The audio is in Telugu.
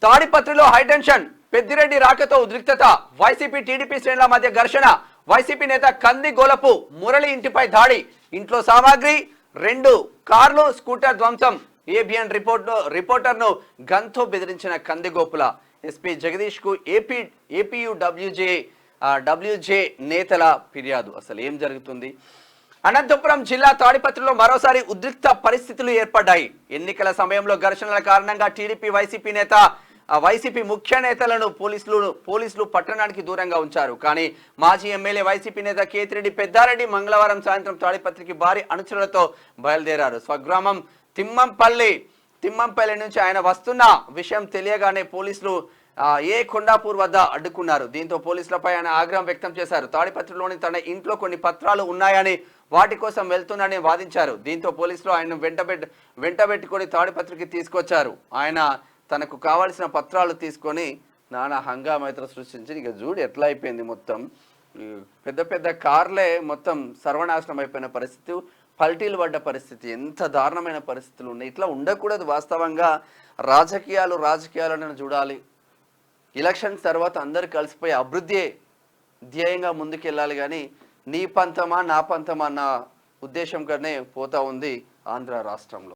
తాడిపత్రిలో హైటెన్షన్, పెద్దిరెడ్డి రాకతో ఉద్రిక్తత, వైసీపీ టీడీపీ శ్రేణుల మధ్య ఘర్షణ, వైసీపీ నేత కంది గోలపు మురళి ఇంటిపై దాడి, ఇంట్లో సామాగ్రి 2 కార్లు స్కూటర్ ధ్వంసం, ఏబిఎన్ రిపోర్టర్ను గన్తో బెదిరించిన కందిగోపుల, ఎస్పీ జగదీష్ కు ఏపీయూడబ్ల్యూజే నేతల ఫిర్యాదు. అసలు ఏం జరుగుతుంది? అనంతపురం జిల్లా తాడిపత్రిలో మరోసారి ఉద్రిక్త పరిస్థితులు ఏర్పడ్డాయి. ఎన్నికల సమయంలో ఘర్షణల కారణంగా వైసీపీ ముఖ్య నేతలను పోలీసులు పట్టణానికి దూరంగా ఉంచారు. కానీ మాజీ ఎమ్మెల్యే వైసీపీ నేత కేతిరెడ్డి పెద్దారెడ్డి మంగళవారం సాయంత్రం తాడిపత్రికి భారీ అనుచరులతో బయలుదేరారు. స్వగ్రామం తిమ్మంపల్లి నుంచి ఆయన వస్తున్న విషయం తెలియగానే పోలీసులు కొండాపూర్ వద్ద అడ్డుకున్నారు. దీంతో పోలీసులపై ఆయన ఆగ్రహం వ్యక్తం చేశారు. తాడిపత్రిలోని తన ఇంట్లో కొన్ని పత్రాలు ఉన్నాయని, వాటి కోసం వెళ్తున్నానని వాదించారు. దీంతో పోలీసులు ఆయన వెంటబెట్టుకొని తాడిపత్రికి తీసుకొచ్చారు. ఆయన తనకు కావాల్సిన పత్రాలు తీసుకొని నానా హంగామైతలు సృష్టించి, ఇక చూడు ఎట్లా అయిపోయింది, మొత్తం పెద్ద పెద్ద కార్లే మొత్తం సర్వనాశనం అయిపోయిన పరిస్థితి, పల్టీలు పడ్డ పరిస్థితి, ఎంత దారుణమైన పరిస్థితులు ఉన్నాయి. ఇట్లా ఉండకూడదు. వాస్తవంగా రాజకీయాలను చూడాలి. ఎలక్షన్స్ తర్వాత అందరు కలిసిపోయి అభివృద్ధి ధ్యేయంగా ముందుకెళ్ళాలి. కానీ నీ పంతమా నా పంతమా అన్న ఉద్దేశంగానే పోతా ఉంది ఆంధ్ర రాష్ట్రంలో.